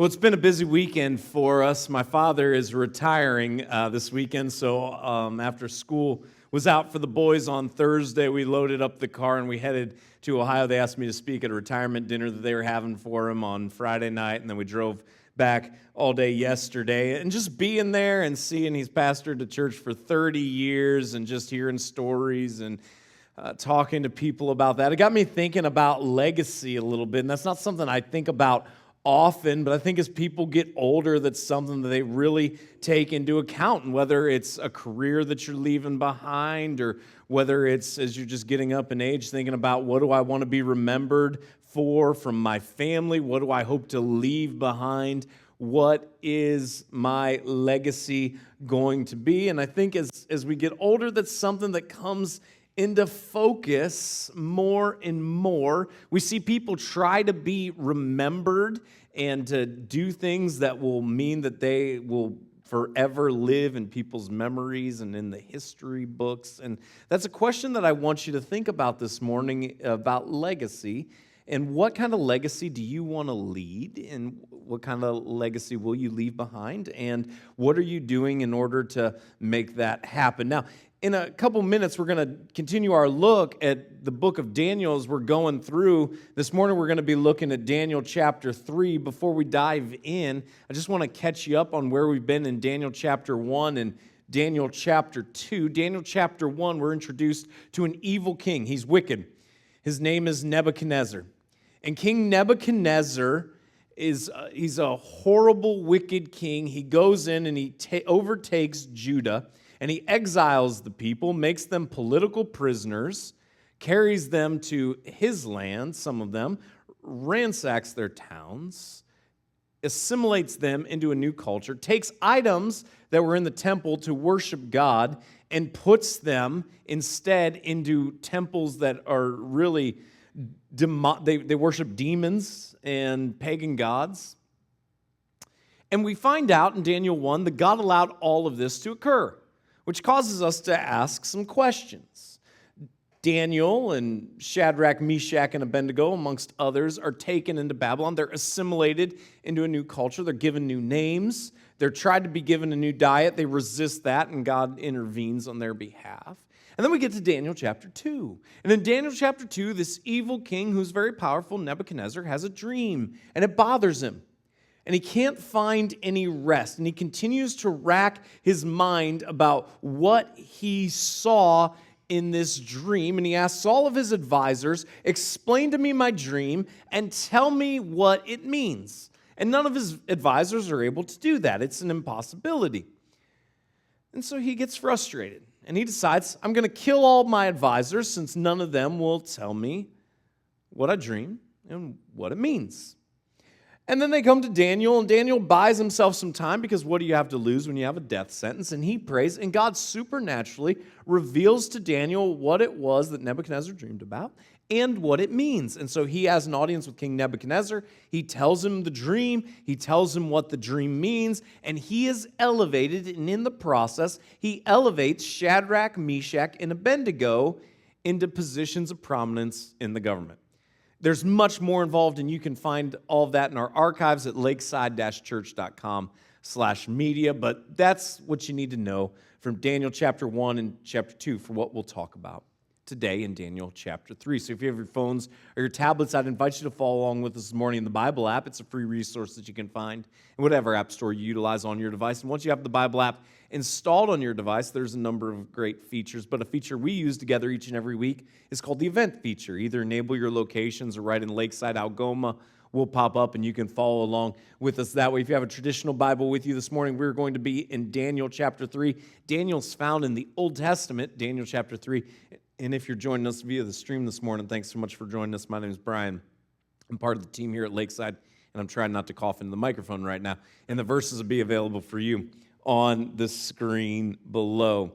Well, it's been a busy weekend for us. My father is retiring this weekend, so after school was out for the boys on Thursday, we loaded up the car and we headed to Ohio. They asked me to speak at a retirement dinner that they were having for him on Friday night, and then we drove back all day yesterday. And just being there and seeing he's pastored the church for 30 years and just hearing stories and talking to people about that, it got me thinking about legacy a little bit, and that's not something I think about often, but I think as people get older, that's something that they really take into account. And whether it's a career that you're leaving behind, or whether it's as you're just getting up in age, thinking about what do I want to be remembered for from my family? What do I hope to leave behind? What is my legacy going to be? And I think as we get older, that's something that comes into focus more and more. We see people try to be remembered and to do things that will mean that they will forever live in people's memories and in the history books. And that's a question that I want you to think about this morning, about legacy. And what kind of legacy do you want to lead? And what kind of legacy will you leave behind? And what are you doing in order to make that happen? Now, in a couple minutes, we're going to continue our look at the book of Daniel as we're going through. This morning, we're going to be looking at Daniel chapter 3. Before we dive in, I just want to catch you up on where we've been in Daniel chapter 1 and Daniel chapter 2. Daniel chapter 1, we're introduced to an evil king. He's wicked. His name is Nebuchadnezzar. And King Nebuchadnezzar he's a horrible, wicked king. He goes in and he overtakes Judah. And he exiles the people, makes them political prisoners, carries them to his land, some of them, ransacks their towns, assimilates them into a new culture, takes items that were in the temple to worship God, and puts them instead into temples that are really, they worship demons and pagan gods. And we find out in Daniel 1 that God allowed all of this to occur, which causes us to ask some questions. Daniel and Shadrach, Meshach, and Abednego, amongst others, are taken into Babylon. They're assimilated into a new culture. They're given new names. They're tried to be given a new diet. They resist that, and God intervenes on their behalf. And then we get to Daniel chapter 2. And in Daniel chapter 2, this evil king who's very powerful, Nebuchadnezzar, has a dream, and it bothers him. And he can't find any rest. And he continues to rack his mind about what he saw in this dream. And he asks all of his advisors, explain to me my dream and tell me what it means. And none of his advisors are able to do that. It's an impossibility. And so he gets frustrated. And he decides, I'm going to kill all my advisors since none of them will tell me what I dream and what it means. And then they come to Daniel, and Daniel buys himself some time because what do you have to lose when you have a death sentence? And he prays, and God supernaturally reveals to Daniel what it was that Nebuchadnezzar dreamed about and what it means. And so he has an audience with King Nebuchadnezzar. He tells him the dream. He tells him what the dream means, and he is elevated, and in the process, he elevates Shadrach, Meshach, and Abednego into positions of prominence in the government. There's much more involved, and you can find all of that in our archives at lakeside-church.com/media, but that's what you need to know from Daniel chapter 1 and chapter 2 for what we'll talk about today in Daniel chapter 3. So if you have your phones or your tablets, I'd invite you to follow along with us this morning in the Bible app. It's a free resource that you can find in whatever app store you utilize on your device. And once you have the Bible app installed on your device, there's a number of great features, but a feature we use together each and every week is called the event feature. Either enable your locations or right in Lakeside, Algoma will pop up and you can follow along with us that way. If you have a traditional Bible with you this morning, we're going to be in Daniel chapter 3. Daniel's found in the Old Testament, Daniel chapter 3. And if you're joining us via the stream this morning, thanks so much for joining us. My name is Brian. I'm part of the team here at Lakeside, and I'm trying not to cough into the microphone right now. And the verses will be available for you on the screen below.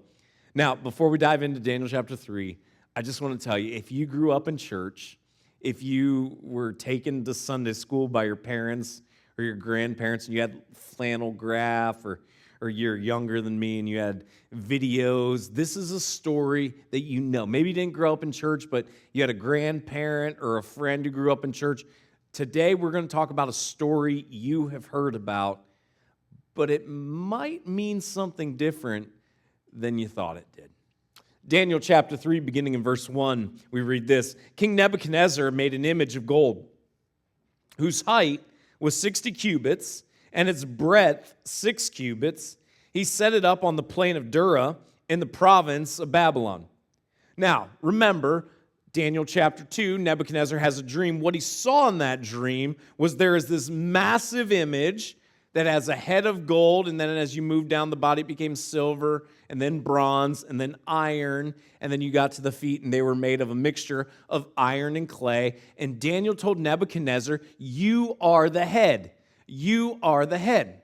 Now, before we dive into Daniel chapter 3, I just want to tell you, if you grew up in church, if you were taken to Sunday school by your parents or your grandparents and you had flannel graph, or you're younger than me and you had videos, this is a story that you know. Maybe you didn't grow up in church, but you had a grandparent or a friend who grew up in church. Today we're going to talk about a story you have heard about, but it might mean something different than you thought it did. Daniel chapter 3, beginning in verse 1, we read this. King Nebuchadnezzar made an image of gold, whose height was 60 cubits, and its breadth 6 cubits. He set it up on the plain of Dura in the province of Babylon. Now, remember, Daniel chapter 2, Nebuchadnezzar has a dream. What he saw in that dream was there is this massive image that has a head of gold, and then as you move down the body, it became silver, and then bronze, and then iron, and then you got to the feet, and they were made of a mixture of iron and clay. And Daniel told Nebuchadnezzar, you are the head. You are the head.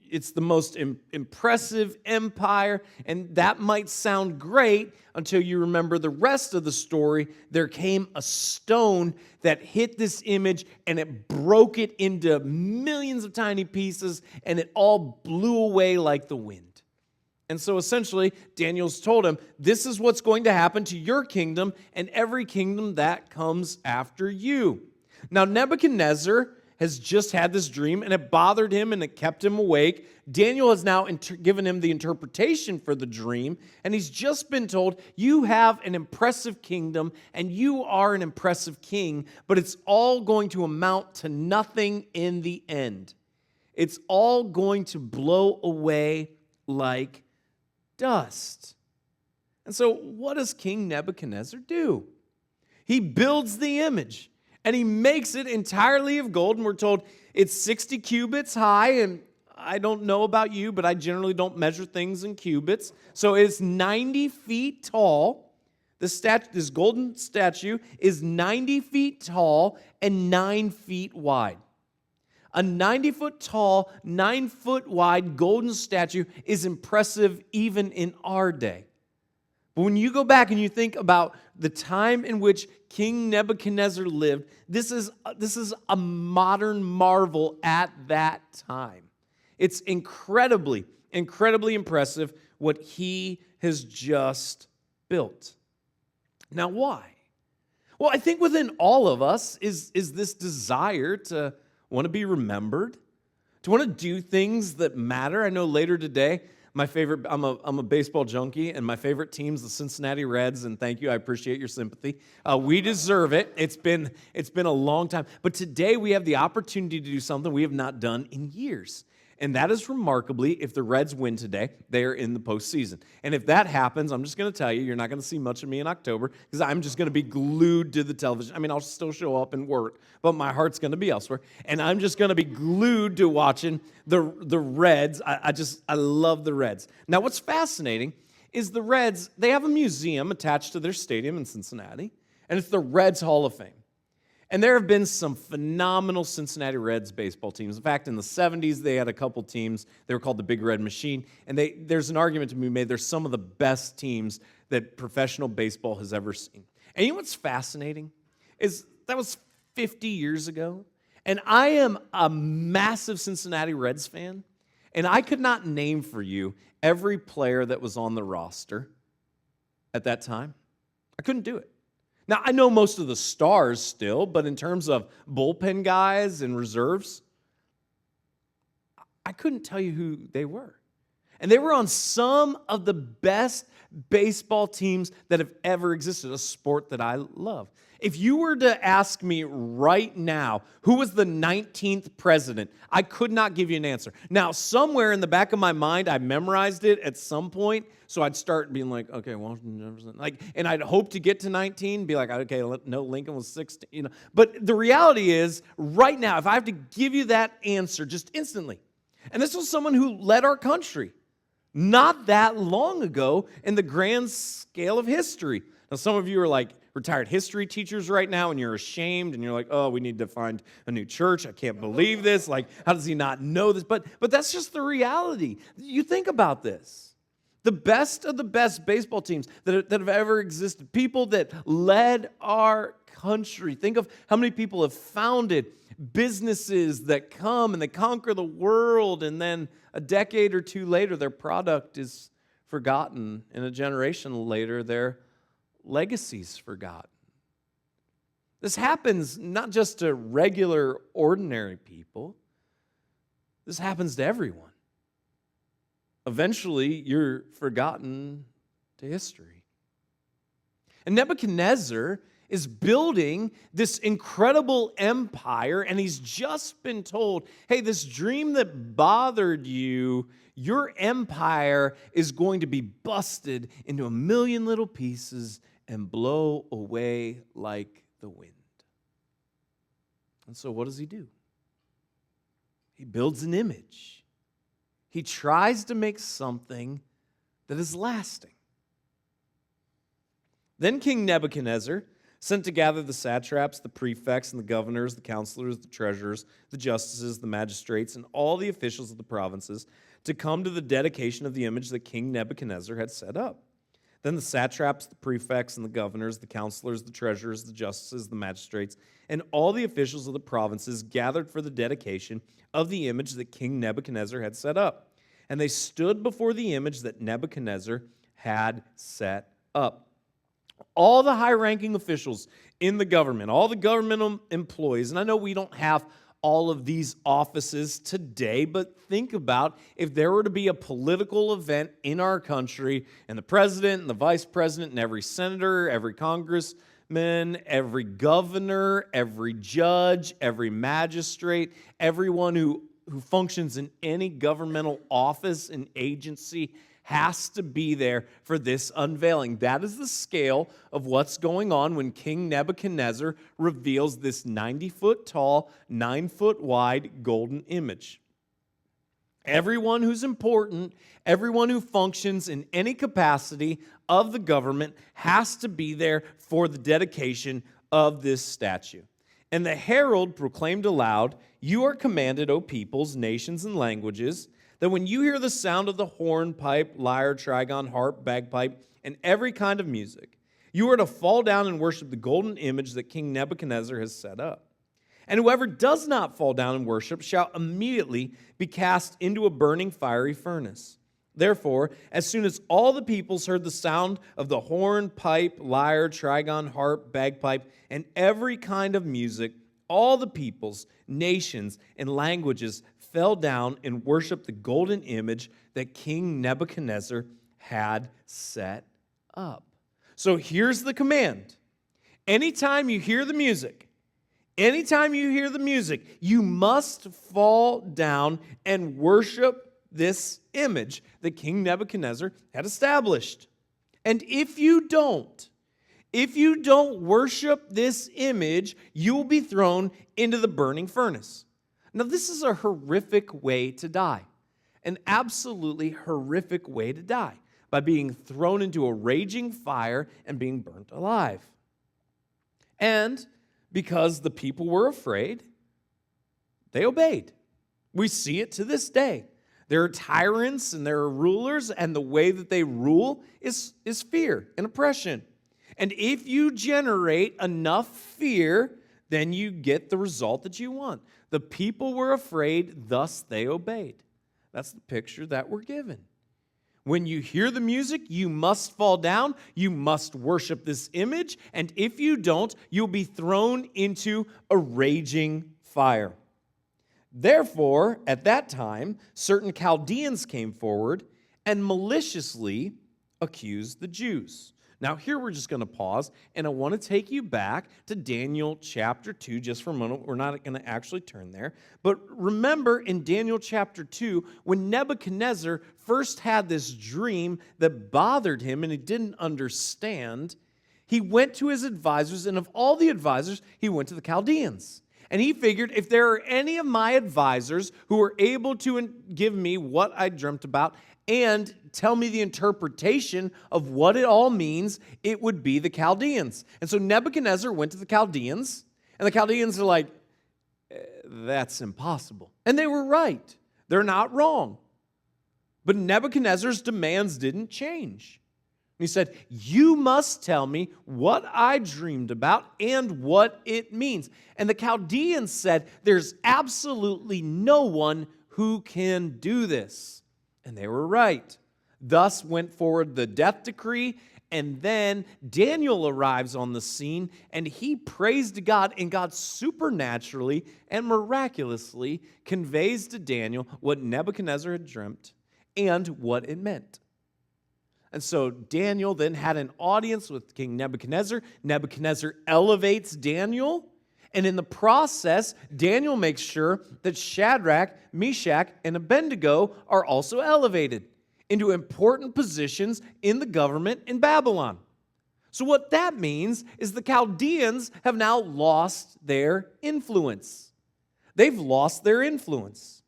It's the most impressive empire, and that might sound great until you remember the rest of the story. There came a stone that hit this image, and it broke it into millions of tiny pieces, and it all blew away like the wind. And so essentially, Daniel's told him, this is what's going to happen to your kingdom and every kingdom that comes after you. Now, Nebuchadnezzar has just had this dream, and it bothered him, and it kept him awake. Daniel has now given him the interpretation for the dream, and he's just been told, you have an impressive kingdom, and you are an impressive king, but it's all going to amount to nothing in the end. It's all going to blow away like dust. And so what does King Nebuchadnezzar do? He builds the image. And he makes it entirely of gold, and we're told it's 60 cubits high, and I don't know about you, but I generally don't measure things in cubits. So it's 90 feet tall. This golden statue is 90 feet tall and 9 feet wide. A 90-foot tall, 9-foot wide golden statue is impressive even in our day. But when you go back and you think about the time in which King Nebuchadnezzar lived, this is a modern marvel at that time. It's incredibly impressive what he has just built. Now, why? Well, I think within all of us is this desire to want to be remembered, to want to do things that matter. I know later today, I'm a baseball junkie, and my favorite team's the Cincinnati Reds, and thank you, I appreciate your sympathy. We deserve it. It's been a long time. But today we have the opportunity to do something we have not done in years. And that is remarkably, if the Reds win today, they are in the postseason. And if that happens, I'm just going to tell you, you're not going to see much of me in October because I'm just going to be glued to the television. I mean, I'll still show up and work, but my heart's going to be elsewhere. And I'm just going to be glued to watching the Reds. I love the Reds. Now, what's fascinating is the Reds, they have a museum attached to their stadium in Cincinnati, and it's the Reds Hall of Fame. And there have been some phenomenal Cincinnati Reds baseball teams. In fact, in the 70s, they had a couple teams. They were called the Big Red Machine. And there's an argument to be made. They're some of the best teams that professional baseball has ever seen. And you know what's fascinating? Is that was 50 years ago. And I am a massive Cincinnati Reds fan. And I could not name for you every player that was on the roster at that time. I couldn't do it. Now, I know most of the stars still, but in terms of bullpen guys and reserves, I couldn't tell you who they were. And they were on some of the best baseball teams that have ever existed, a sport that I love. If you were to ask me right now, who was the 19th president, I could not give you an answer. Now, somewhere in the back of my mind, I memorized it at some point, so I'd start being like, okay, Washington Jefferson, and I'd hope to get to 19, be like, okay, no, Lincoln was 16, But the reality is, right now, if I have to give you that answer just instantly, and this was someone who led our country not that long ago in the grand scale of history. Now, some of you are like retired history teachers right now, and you're ashamed, and you're like, oh, we need to find a new church. I can't believe this. Like, how does he not know this? But that's just the reality. You think about this. The best of the best baseball teams that have ever existed, people that led our country. Think of how many people have founded businesses that come and they conquer the world, and then a decade or two later, their product is forgotten, and a generation later, their legacy's forgotten. This happens not just to regular, ordinary people. This happens to everyone. Eventually, you're forgotten to history. And Nebuchadnezzar is building this incredible empire, and he's just been told, hey, this dream that bothered you, your empire is going to be busted into a million little pieces and blow away like the wind. And so what does he do? He builds an image. He tries to make something that is lasting. Then King Nebuchadnezzar sent to gather the satraps, the prefects, and the governors, the counselors, the treasurers, the justices, the magistrates, and all the officials of the provinces to come to the dedication of the image that King Nebuchadnezzar had set up. Then the satraps, the prefects, and the governors, the counselors, the treasurers, the justices, the magistrates, and all the officials of the provinces gathered for the dedication of the image that King Nebuchadnezzar had set up. And they stood before the image that Nebuchadnezzar had set up. All the high-ranking officials in the government, all the governmental employees, and I know we don't have all of these offices today, but think about if there were to be a political event in our country, and the president and the vice president and every senator, every congressman, every governor, every judge, every magistrate, everyone who functions in any governmental office and agency has to be there for this unveiling. That is the scale of what's going on when King Nebuchadnezzar reveals this 90-foot tall, 9-foot wide golden image. Everyone who's important, everyone who functions in any capacity of the government has to be there for the dedication of this statue. And the herald proclaimed aloud, "You are commanded, O peoples, nations, and languages, that when you hear the sound of the horn, pipe, lyre, trigon, harp, bagpipe, and every kind of music, you are to fall down and worship the golden image that King Nebuchadnezzar has set up. And whoever does not fall down and worship shall immediately be cast into a burning fiery furnace. Therefore, as soon as all the peoples heard the sound of the horn, pipe, lyre, trigon, harp, bagpipe, and every kind of music, all the peoples, nations, and languages fell down and worshiped the golden image that King Nebuchadnezzar had set up." So here's the command. Anytime you hear the music, you must fall down and worship this image that King Nebuchadnezzar had established. And if you don't worship this image, you will be thrown into the burning furnace. Now, this is a horrific way to die, an absolutely horrific way to die, by being thrown into a raging fire and being burnt alive. And because the people were afraid, they obeyed. We see it to this day. There are tyrants and there are rulers, and the way that they rule is fear and oppression. And if you generate enough fear, then you get the result that you want. The people were afraid, thus they obeyed. That's the picture that we're given. When you hear the music, you must fall down, you must worship this image, and if you don't, you'll be thrown into a raging fire. Therefore, at that time, certain Chaldeans came forward and maliciously accused the Jews. Now, here we're just going to pause, and I want to take you back to Daniel chapter 2 just for a moment. We're not going to actually turn there. But remember in Daniel chapter 2, when Nebuchadnezzar first had this dream that bothered him and he didn't understand, he went to his advisors, and of all the advisors, he went to the Chaldeans. And he figured, if there are any of my advisors who are able to give me what I dreamt about and tell me the interpretation of what it all means, it would be the Chaldeans. And so Nebuchadnezzar went to the Chaldeans, and the Chaldeans are like, that's impossible. And they were right. They're not wrong. But Nebuchadnezzar's demands didn't change. He said, you must tell me what I dreamed about and what it means. And the Chaldeans said, there's absolutely no one who can do this. And they were right. Thus went forward the death decree, And then Daniel arrives on the scene, and he prays to God, and God supernaturally and miraculously conveys to Daniel what Nebuchadnezzar had dreamt and what it meant. And so Daniel then had an audience with King Nebuchadnezzar. Nebuchadnezzar elevates Daniel, and in the process, Daniel makes sure that Shadrach, Meshach, and Abednego are also elevated into important positions in the government in Babylon. So what that means is the Chaldeans have now lost their influence. They've lost their influence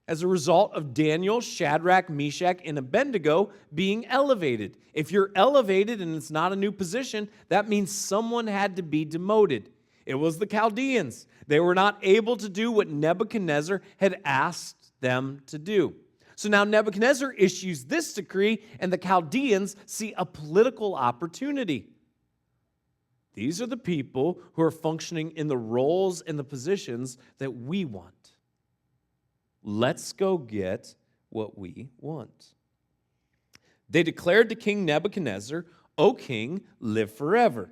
as a result of Daniel, Shadrach, Meshach, and Abednego being elevated. If you're elevated and it's not a new position, that means someone had to be demoted. It was the Chaldeans. They were not able to do what Nebuchadnezzar had asked them to do. So now Nebuchadnezzar issues this decree, and the Chaldeans see a political opportunity. These are the people who are functioning in the roles and the positions that we want. Let's go get what we want. They declared to King Nebuchadnezzar, "O king, live forever.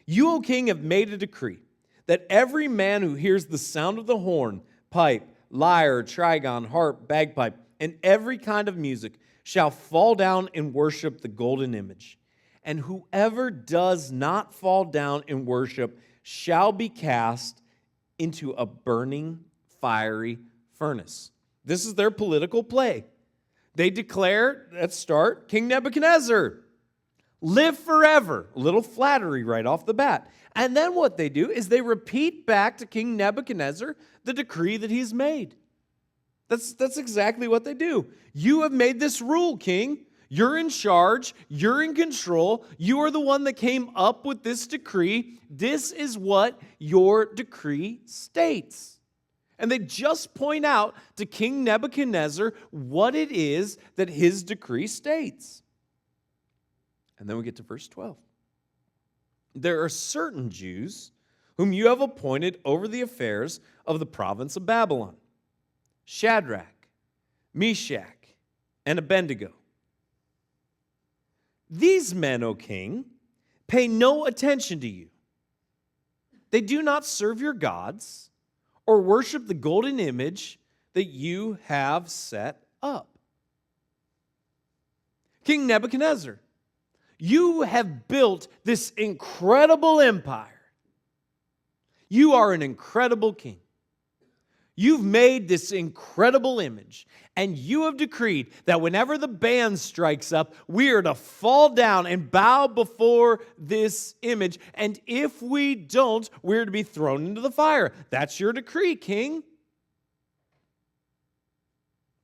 You, O king, have made a decree that every man who hears the sound of the horn, pipe, lyre, trigon, harp, bagpipe, and every kind of music shall fall down and worship the golden image. And whoever does not fall down and worship shall be cast into a burning, fiery furnace." This is their political play. They declare, let's start, King Nebuchadnezzar, live forever. A little flattery right off the bat. And then what they do is they repeat back to King Nebuchadnezzar the decree that he's made. That's exactly what they do. You have made this rule, king. You're in charge. You're in control. You are the one that came up with this decree. This is what your decree states. And they just point out to King Nebuchadnezzar what it is that his decree states. And then we get to verse 12. There are certain Jews whom you have appointed over the affairs of the province of Babylon: Shadrach, Meshach, and Abednego. These men, O king, pay no attention to you. They do not serve your gods or worship the golden image that you have set up. King Nebuchadnezzar, you have built this incredible empire. You are an incredible king. You've made this incredible image, and you have decreed that whenever the band strikes up, we are to fall down and bow before this image, and if we don't, we're to be thrown into the fire. That's your decree, king.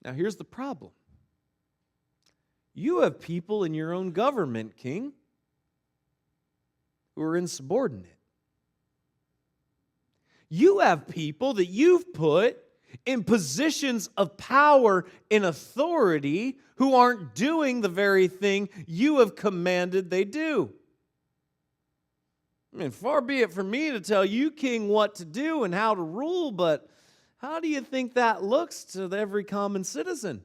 Now here's the problem. You have people in your own government, king, who are insubordinate. You have people that you've put in positions of power and authority who aren't doing the very thing you have commanded they do. I mean, far be it from me to tell you, king, what to do and how to rule, but how do you think that looks to every common citizen?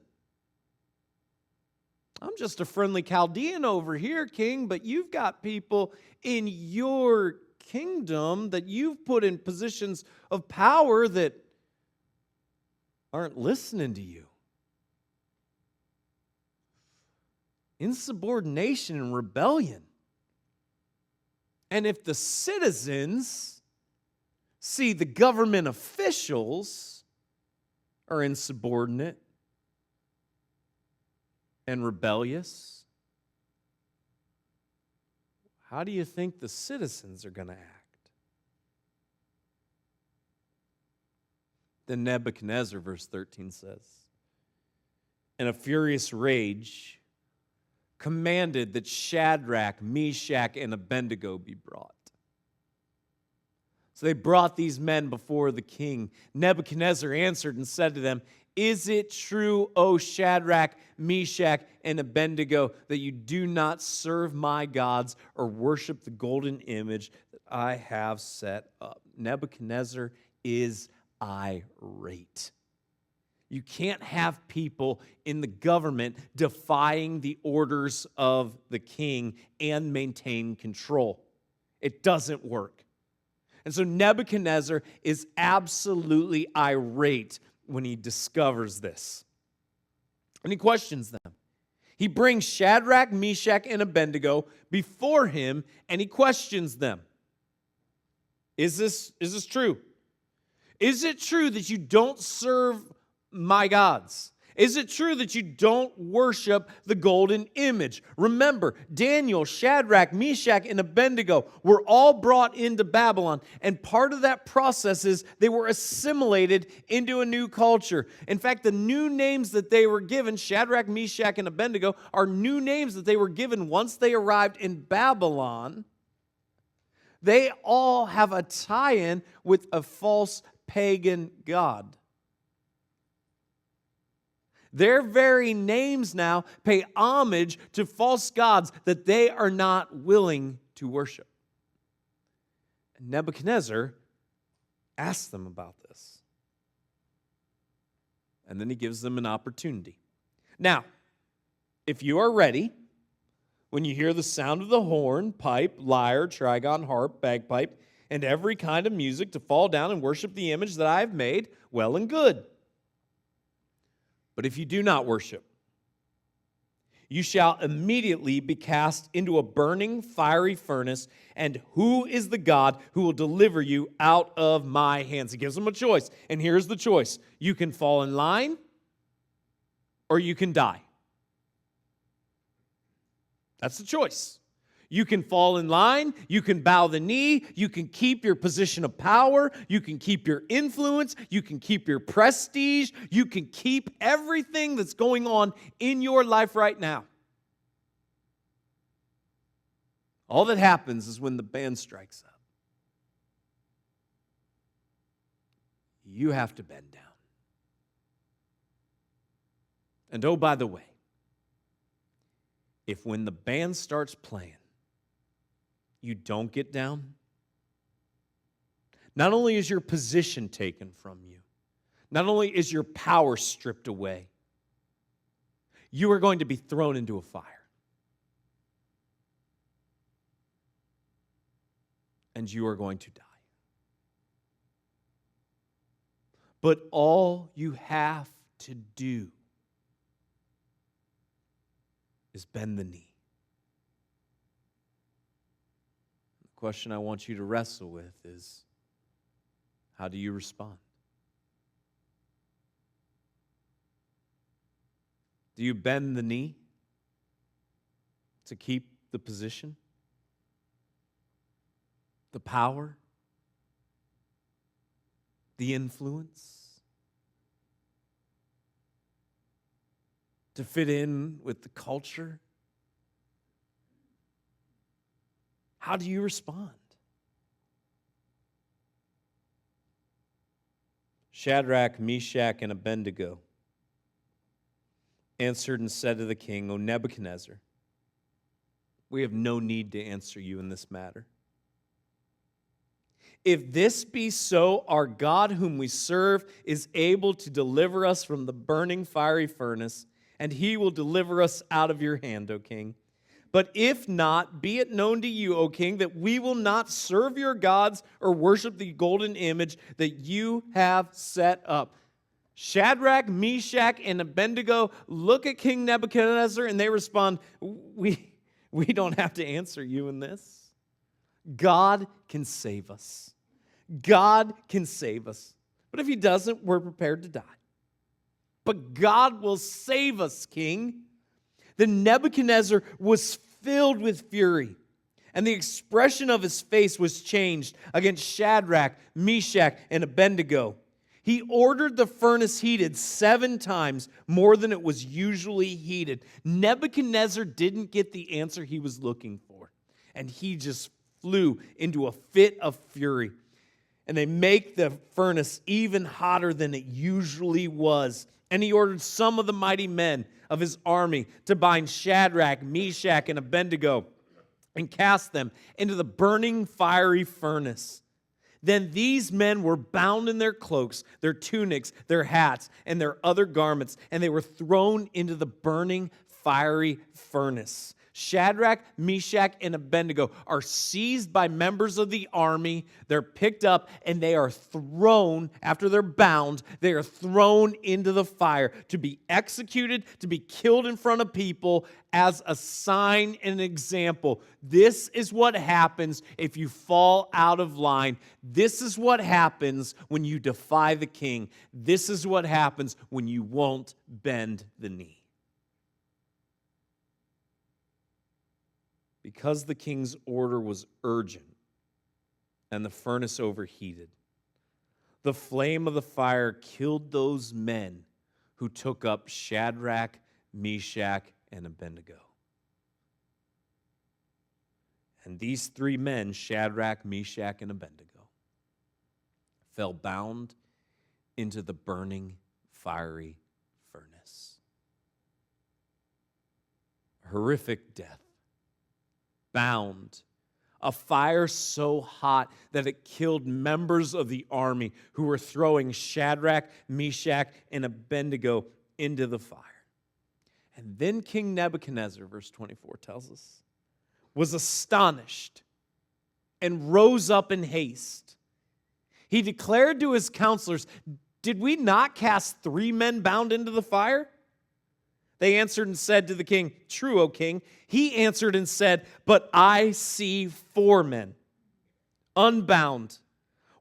I'm just a friendly Chaldean over here, king, but you've got people in your kingdom that you've put in positions of power that aren't listening to you. Insubordination and rebellion. And if the citizens see the government officials are insubordinate and rebellious, how do you think the citizens are going to act? Then Nebuchadnezzar, verse 13 says, in a furious rage, commanded that Shadrach, Meshach, and Abednego be brought. So they brought these men before the king. Nebuchadnezzar answered and said to them, "Is it true, O Shadrach, Meshach, and Abednego, that you do not serve my gods or worship the golden image that I have set up?" Nebuchadnezzar is irate. You can't have people in the government defying the orders of the king and maintain control. It doesn't work. And so Nebuchadnezzar is absolutely irate when he discovers this. And he questions them. He brings Shadrach, Meshach, and Abednego before him, and he questions them. Is this true? Is it true that you don't serve my gods? Is it true that you don't worship the golden image? Remember, Daniel, Shadrach, Meshach, and Abednego were all brought into Babylon, and part of that process is they were assimilated into a new culture. In fact, the new names that they were given, Shadrach, Meshach, and Abednego, are new names that they were given once they arrived in Babylon. They all have a tie-in with a false pagan god. Their very names now pay homage to false gods that they are not willing to worship. And Nebuchadnezzar asks them about this. And then he gives them an opportunity. Now, if you are ready, when you hear the sound of the horn, pipe, lyre, trigon, harp, bagpipe, and every kind of music to fall down and worship the image that I have made, well and good. But if you do not worship, you shall immediately be cast into a burning fiery furnace. And who is the God who will deliver you out of my hands? He gives them a choice. And here's the choice. You can fall in line or you can die. That's the choice. You can fall in line, you can bow the knee, you can keep your position of power, you can keep your influence, you can keep your prestige, you can keep everything that's going on in your life right now. All that happens is when the band strikes up, you have to bend down. And oh, by the way, if when the band starts playing, you don't get down, not only is your position taken from you, not only is your power stripped away, you are going to be thrown into a fire. And you are going to die. But all you have to do is bend the knee. The question I want you to wrestle with is, how do you respond? Do you bend the knee to keep the position, the power, the influence, to fit in with the culture? How do you respond? Shadrach, Meshach, and Abednego answered and said to the king, O Nebuchadnezzar, we have no need to answer you in this matter. If this be so, our God whom we serve is able to deliver us from the burning fiery furnace, and he will deliver us out of your hand, O king. But if not, be it known to you, O king, that we will not serve your gods or worship the golden image that you have set up. Shadrach, Meshach, and Abednego look at King Nebuchadnezzar and they respond, we don't have to answer you in this. God can save us. God can save us. But if he doesn't, we're prepared to die. But God will save us, king. Then Nebuchadnezzar was filled with fury, and the expression of his face was changed against Shadrach, Meshach, and Abednego. He ordered the furnace heated 7 times more than it was usually heated. Nebuchadnezzar didn't get the answer he was looking for, and he just flew into a fit of fury. And they make the furnace even hotter than it usually was. And he ordered some of the mighty men of his army to bind Shadrach, Meshach, and Abednego and cast them into the burning fiery furnace. Then these men were bound in their cloaks, their tunics, their hats, and their other garments, and they were thrown into the burning fiery furnace. Shadrach, Meshach, and Abednego are seized by members of the army. They're picked up, and they are thrown, after they're bound, they are thrown into the fire to be executed, to be killed in front of people as a sign and an example. This is what happens if you fall out of line. This is what happens when you defy the king. This is what happens when you won't bend the knee. Because the king's order was urgent and the furnace overheated, the flame of the fire killed those men who took up Shadrach, Meshach, and Abednego. And these three men, Shadrach, Meshach, and Abednego, fell bound into the burning fiery furnace. A horrific death. Bound. A fire so hot that it killed members of the army who were throwing Shadrach, Meshach, and Abednego into the fire. And then King Nebuchadnezzar, verse 24 tells us, was astonished and rose up in haste. He declared to his counselors, "Did we not cast 3 men bound into the fire?" They answered and said to the king, "True, O king." He answered and said, "But I see 4 men, unbound,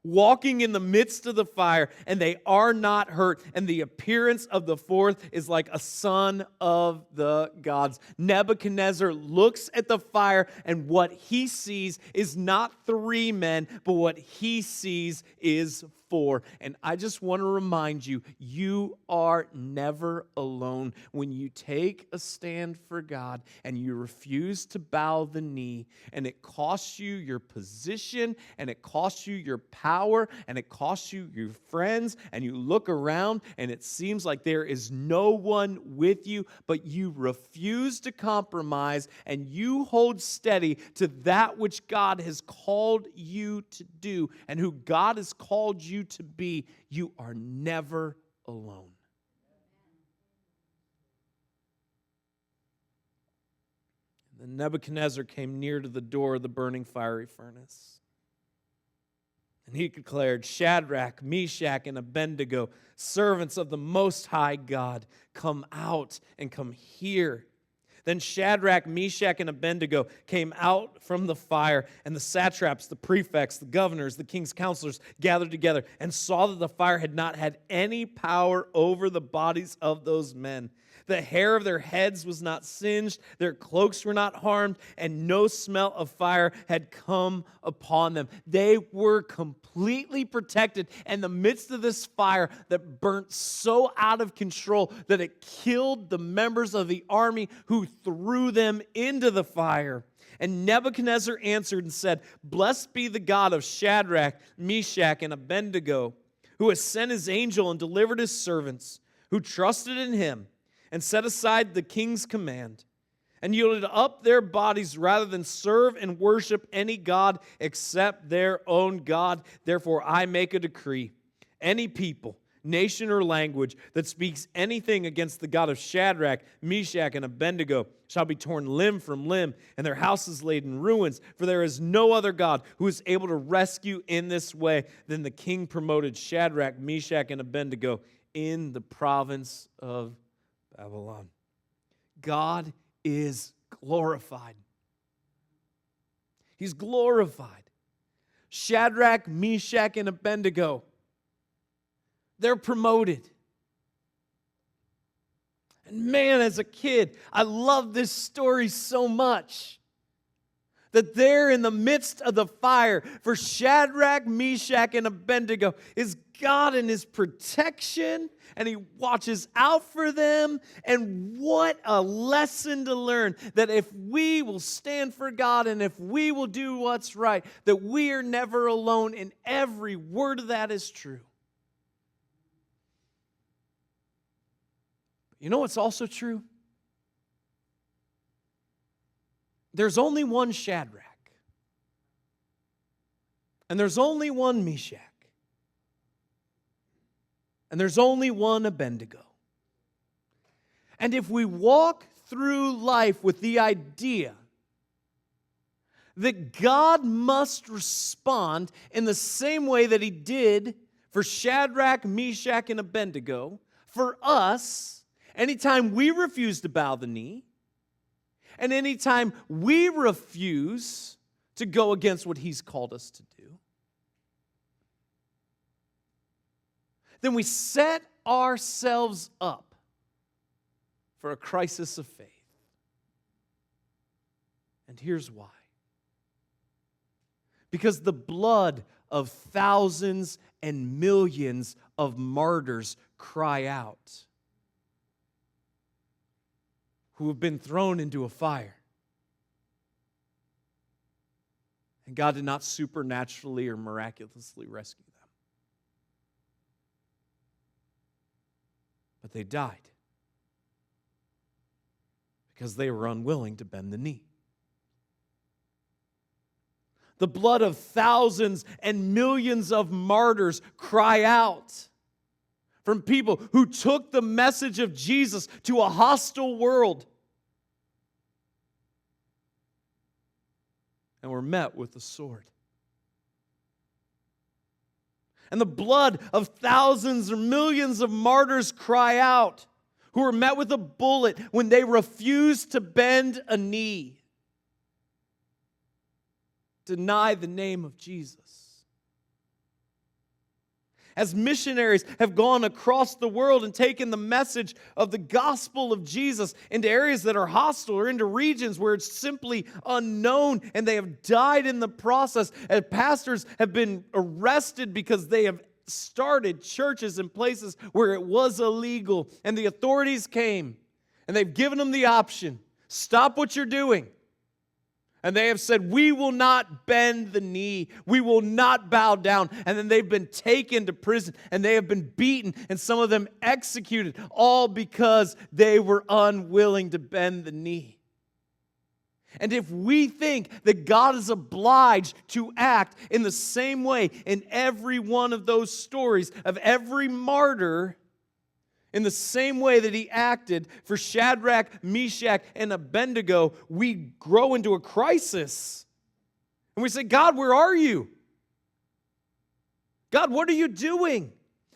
walking in the midst of the fire, and they are not hurt, and the appearance of the 4th is like a son of the gods." Nebuchadnezzar looks at the fire, and what he sees is not 3 men, but what he sees is 4. And I just want to remind you, you are never alone. When you take a stand for God and you refuse to bow the knee, and it costs you your position, and it costs you your power, and it costs you your friends, and you look around and it seems like there is no one with you, but you refuse to compromise and you hold steady to that which God has called you to do and who God has called you to be, you are never alone. Then Nebuchadnezzar came near to the door of the burning fiery furnace. And he declared, "Shadrach, Meshach, and Abednego, servants of the Most High God, come out and come here." Then Shadrach, Meshach, and Abednego came out from the fire, and the satraps, the prefects, the governors, the king's counselors gathered together and saw that the fire had not had any power over the bodies of those men. The hair of their heads was not singed, their cloaks were not harmed, and no smell of fire had come upon them. They were completely protected in the midst of this fire that burnt so out of control that it killed the members of the army who threw them into the fire. And Nebuchadnezzar answered and said, "Blessed be the God of Shadrach, Meshach, and Abednego, who has sent his angel and delivered his servants, who trusted in him, and set aside the king's command, and yielded up their bodies rather than serve and worship any god except their own God. Therefore I make a decree. Any people, nation, or language that speaks anything against the God of Shadrach, Meshach, and Abednego shall be torn limb from limb, and their houses laid in ruins. For there is no other God who is able to rescue in this way." Then the king promoted Shadrach, Meshach, and Abednego in the province of Babylon. God is glorified. He's glorified. Shadrach, Meshach, and Abednego, they're promoted. And man, as a kid, I love this story so much. That there in the midst of the fire for Shadrach, Meshach, and Abednego is God in his protection, and he watches out for them. And what a lesson to learn, that if we will stand for God and if we will do what's right, that we are never alone, and every word of that is true. You know what's also true? There's only one Shadrach. And there's only one Meshach. And there's only one Abednego. And if we walk through life with the idea that God must respond in the same way that He did for Shadrach, Meshach, and Abednego, for us, anytime we refuse to bow the knee, and anytime we refuse to go against what He's called us to do, then we set ourselves up for a crisis of faith. And here's why. Because the blood of thousands and millions of martyrs cry out, who have been thrown into a fire. And God did not supernaturally or miraculously rescue them. But they died because they were unwilling to bend the knee. The blood of thousands and millions of martyrs cry out from people who took the message of Jesus to a hostile world and were met with the sword. And the blood of thousands or millions of martyrs cry out, who were met with a bullet when they refused to bend a knee, deny the name of Jesus. As missionaries have gone across the world and taken the message of the gospel of Jesus into areas that are hostile or into regions where it's simply unknown, and they have died in the process, as pastors have been arrested because they have started churches in places where it was illegal, and the authorities came and they've given them the option, stop what you're doing. And they have said, we will not bend the knee. We will not bow down. And then they've been taken to prison and they have been beaten and some of them executed, all because they were unwilling to bend the knee. And if we think that God is obliged to act in the same way in every one of those stories of every martyr, in the same way that He acted for Shadrach, Meshach, and Abednego, we grow into a crisis. And we say, God, where are you? God, what are you doing?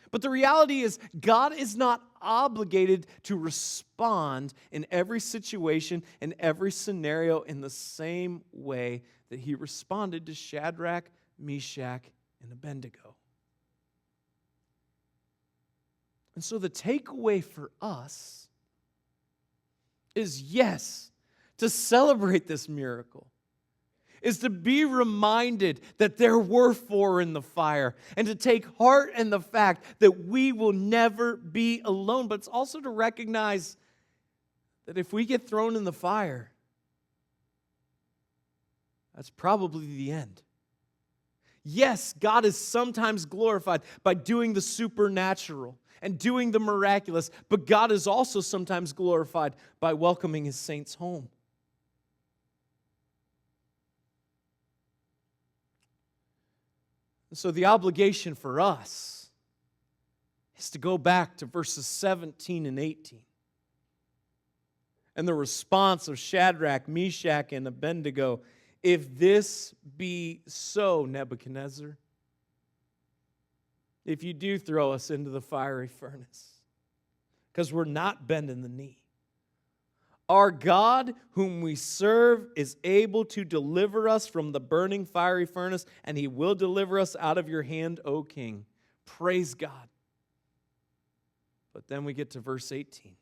But the reality is, God is not obligated to respond in every situation, in every scenario, in the same way that He responded to Shadrach, Meshach, and Abednego. And so the takeaway for us is, yes, to celebrate this miracle, is to be reminded that there were 4 in the fire, and to take heart in the fact that we will never be alone. But it's also to recognize that if we get thrown in the fire, that's probably the end. Yes, God is sometimes glorified by doing the supernatural and doing the miraculous, but God is also sometimes glorified by welcoming His saints home. And so the obligation for us is to go back to verses 17 and 18. And the response of Shadrach, Meshach, and Abednego, if this be so, Nebuchadnezzar, if you do throw us into the fiery furnace, because we're not bending the knee. Our God, whom we serve, is able to deliver us from the burning fiery furnace, and He will deliver us out of your hand, O king. Praise God. But then we get to verse 18.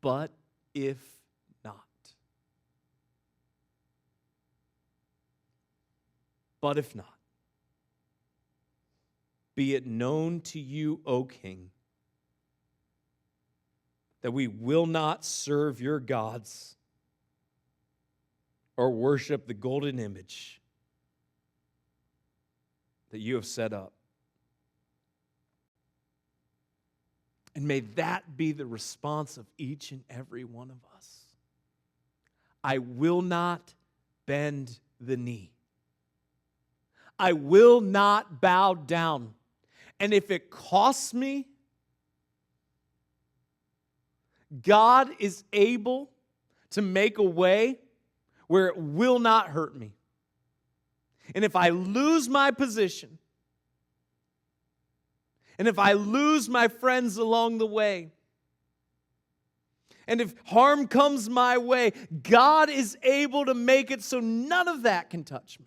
But if not. But if not. Be it known to you, O king, that we will not serve your gods or worship the golden image that you have set up. And may that be the response of each and every one of us. I will not bend the knee. I will not bow down. And if it costs me, God is able to make a way where it will not hurt me. And if I lose my position, and if I lose my friends along the way, and if harm comes my way, God is able to make it so none of that can touch me.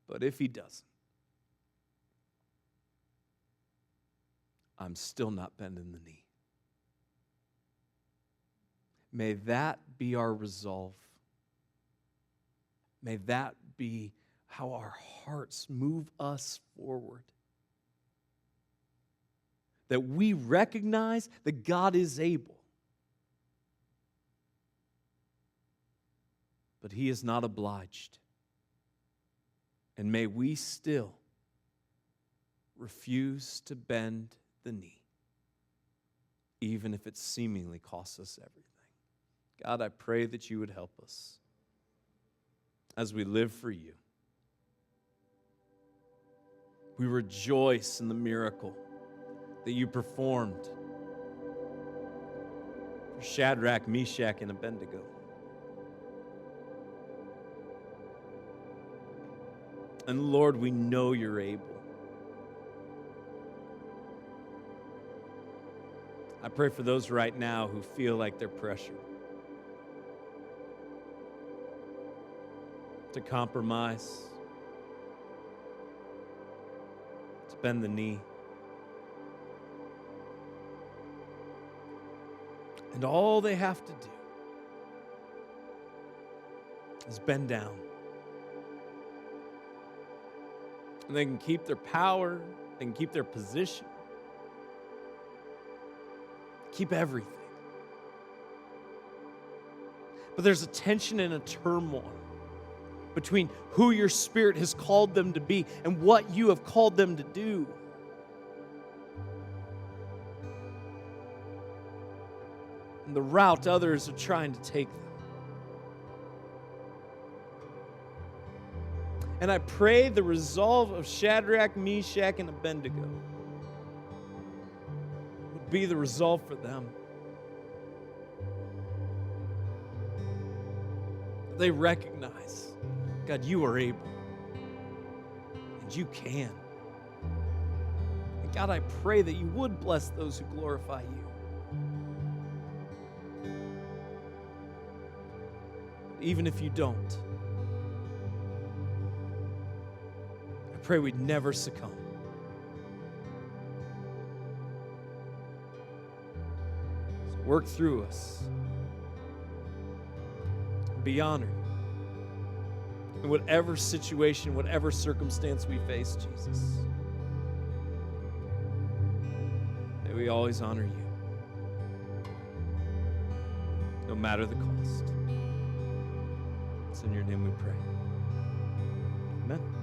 But if He doesn't, I'm still not bending the knee. May that be our resolve. May that be how our hearts move us forward. That we recognize that God is able. But He is not obliged. And may we still refuse to bend the knee, even if it seemingly costs us everything. God, I pray that You would help us as we live for You. We rejoice in the miracle that You performed for Shadrach, Meshach, and Abednego. And Lord, we know You're able. I pray for those right now who feel like they're pressured to compromise, to bend the knee. And all they have to do is bend down. And they can keep their power, they can keep their position, keep everything. But there's a tension and a turmoil between who Your Spirit has called them to be and what You have called them to do. And the route others are trying to take them. And I pray the resolve of Shadrach, Meshach, and Abednego would be the resolve for them. They recognize, God, You are able. And You can. And God, I pray that You would bless those who glorify You. But even if You don't, I pray we'd never succumb. So work through us. Be honored in whatever situation, whatever circumstance we face, Jesus. May we always honor You, no matter the cost. It's in Your name we pray. Amen.